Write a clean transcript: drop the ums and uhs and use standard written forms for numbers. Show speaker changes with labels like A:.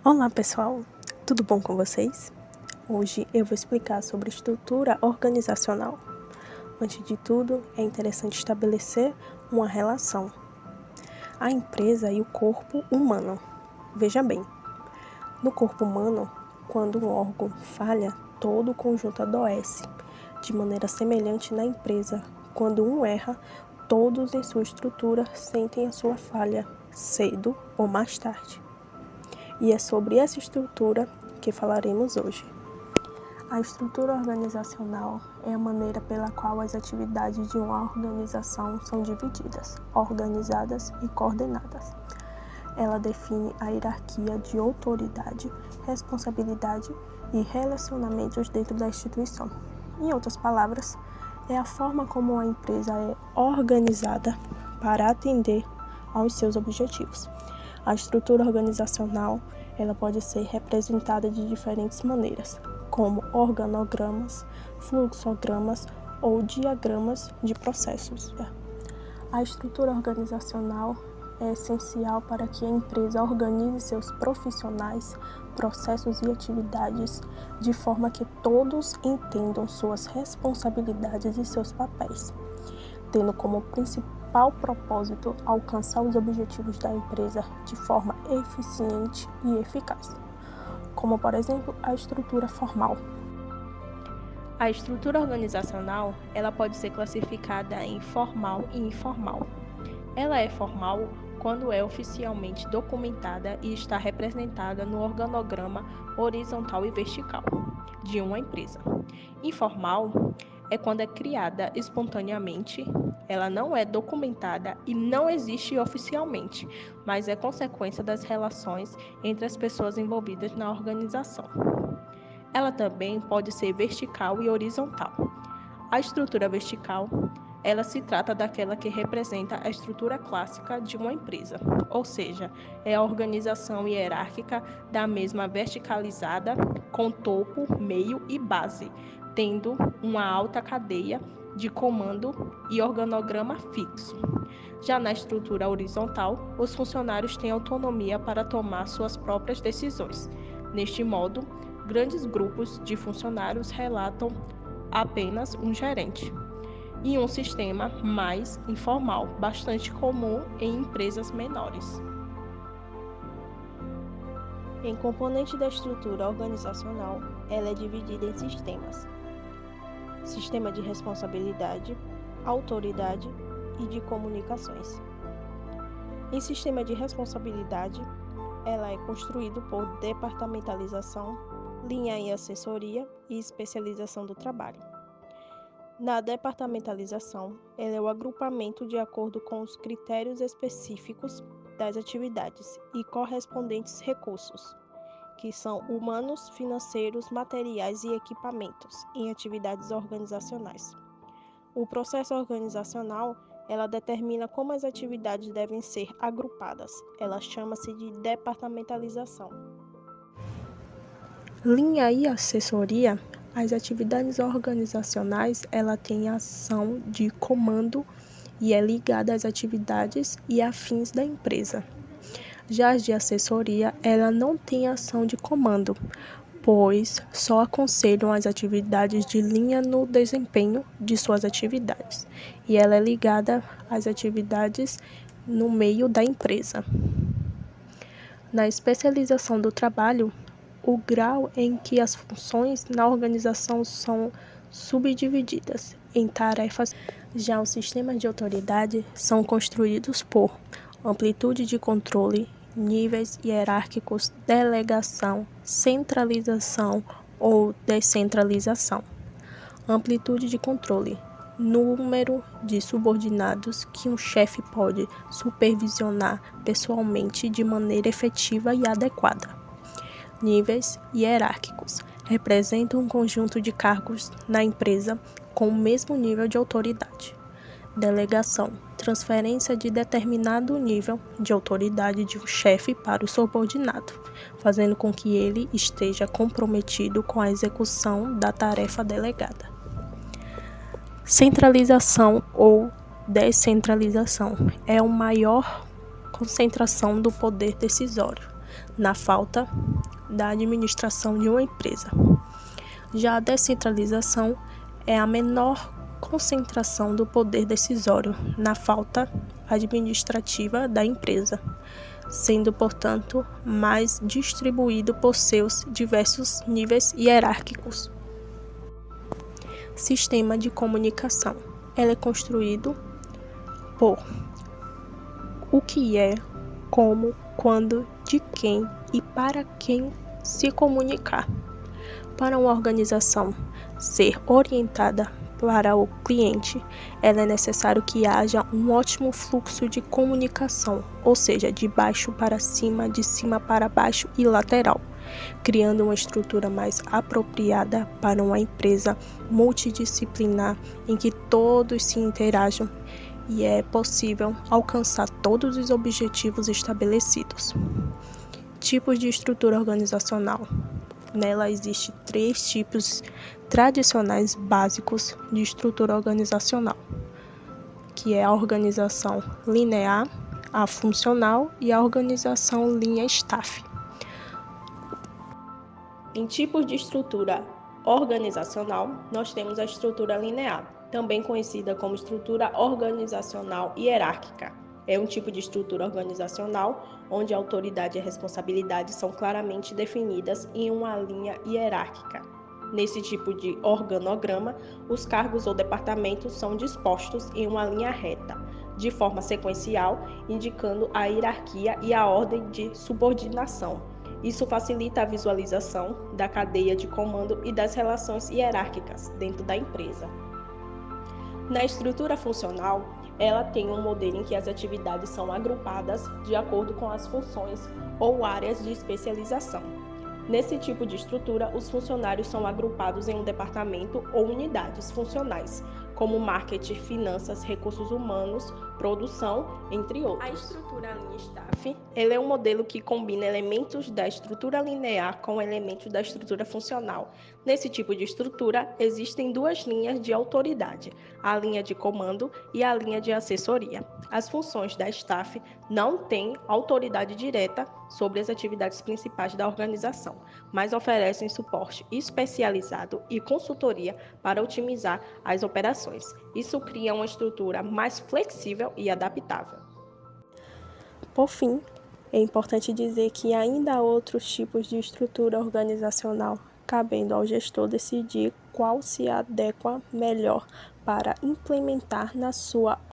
A: Olá pessoal, tudo bom com vocês? Hoje eu vou explicar sobre estrutura organizacional. Antes de tudo, é interessante estabelecer uma relação. A empresa e o corpo humano. Veja bem, no corpo humano, quando um órgão falha, todo o conjunto adoece. De maneira semelhante na empresa, quando um erra, todos em sua estrutura sentem a sua falha, cedo ou mais tarde. E é sobre essa estrutura que falaremos hoje. A estrutura organizacional é a maneira pela qual as atividades de uma organização são divididas, organizadas e coordenadas. Ela define a hierarquia de autoridade, responsabilidade e relacionamentos dentro da instituição. Em outras palavras, é a forma como a empresa é organizada para atender aos seus objetivos. A estrutura organizacional ela pode ser representada de diferentes maneiras, como organogramas, fluxogramas ou diagramas de processos. A estrutura organizacional é essencial para que a empresa organize seus profissionais, processos e atividades de forma que todos entendam suas responsabilidades e seus papéis, tendo como principal propósito alcançar os objetivos da empresa de forma eficiente e eficaz, como por exemplo a estrutura formal. A estrutura organizacional ela pode ser classificada em formal e informal. Ela é formal quando é oficialmente documentada e está representada no organograma horizontal e vertical de uma empresa. Informal é quando é criada espontaneamente, ela não é documentada e não existe oficialmente, mas é consequência das relações entre as pessoas envolvidas na organização. Ela também pode ser vertical e horizontal. A estrutura vertical, ela se trata daquela que representa a estrutura clássica de uma empresa, ou seja, é a organização hierárquica da mesma verticalizada, com topo, meio e base, tendo uma alta cadeia de comando e organograma fixo. Já na estrutura horizontal, os funcionários têm autonomia para tomar suas próprias decisões. Neste modo, grandes grupos de funcionários relatam apenas um gerente. E um sistema mais informal, bastante comum em empresas menores. Em componente da estrutura organizacional, ela é dividida em sistemas: sistema de responsabilidade, autoridade e de comunicações. Em sistema de responsabilidade, ela é construído por departamentalização, linha e assessoria e especialização do trabalho. Na departamentalização, ela é o agrupamento de acordo com os critérios específicos das atividades e correspondentes recursos, que são humanos, financeiros, materiais e equipamentos, em atividades organizacionais. O processo organizacional, ela determina como as atividades devem ser agrupadas. Ela chama-se de departamentalização. Linha e assessoria. As atividades organizacionais, ela tem ação de comando e é ligada às atividades e afins da empresa. Já as de assessoria, ela não tem ação de comando, pois só aconselham as atividades de linha no desempenho de suas atividades, e ela é ligada às atividades no meio da empresa. Na especialização do trabalho, o grau em que as funções na organização são subdivididas em tarefas. Já os sistemas de autoridade são construídos por amplitude de controle, níveis hierárquicos, delegação, centralização ou descentralização. Amplitude de controle: número de subordinados que um chefe pode supervisionar pessoalmente de maneira efetiva e adequada. Níveis hierárquicos: representam um conjunto de cargos na empresa com o mesmo nível de autoridade. Delegação: transferência de determinado nível de autoridade de um chefe para o subordinado, fazendo com que ele esteja comprometido com a execução da tarefa delegada. Centralização ou descentralização: é uma maior concentração do poder decisório. na falta da administração de uma empresa. Já a descentralização é a menor concentração do poder decisório na falta administrativa da empresa, sendo, portanto, mais distribuído por seus diversos níveis hierárquicos. Sistema de comunicação. Ela é construído por o que é, como, quando, de quem e para quem se comunicar. Para uma organização ser orientada para o cliente, é necessário que haja um ótimo fluxo de comunicação, ou seja, de baixo para cima, de cima para baixo e lateral, criando uma estrutura mais apropriada para uma empresa multidisciplinar em que todos se interajam e é possível alcançar todos os objetivos estabelecidos. Tipos de estrutura organizacional. Nela existem 3 tipos tradicionais básicos de estrutura organizacional, que é a organização linear, a funcional e a organização linha staff. Em tipos de estrutura organizacional, nós temos a estrutura linear, também conhecida como estrutura organizacional hierárquica. É um tipo de estrutura organizacional onde a autoridade e a responsabilidade são claramente definidas em uma linha hierárquica. Nesse tipo de organograma, os cargos ou departamentos são dispostos em uma linha reta, de forma sequencial, indicando a hierarquia e a ordem de subordinação. Isso facilita a visualização da cadeia de comando e das relações hierárquicas dentro da empresa. Na estrutura funcional, ela tem um modelo em que as atividades são agrupadas de acordo com as funções ou áreas de especialização. Nesse tipo de estrutura, os funcionários são agrupados em um departamento ou unidades funcionais, como marketing, finanças, recursos humanos, produção, entre outros. A estrutura linha staff, ela é um modelo que combina elementos da estrutura linear com elementos da estrutura funcional. Nesse tipo de estrutura, existem 2 linhas de autoridade, a linha de comando e a linha de assessoria. As funções da staff não têm autoridade direta sobre as atividades principais da organização, mas oferecem suporte especializado e consultoria para otimizar as operações. Isso cria uma estrutura mais flexível e adaptável. Por fim, é importante dizer que ainda há outros tipos de estrutura organizacional, cabendo ao gestor decidir qual se adequa melhor para implementar na sua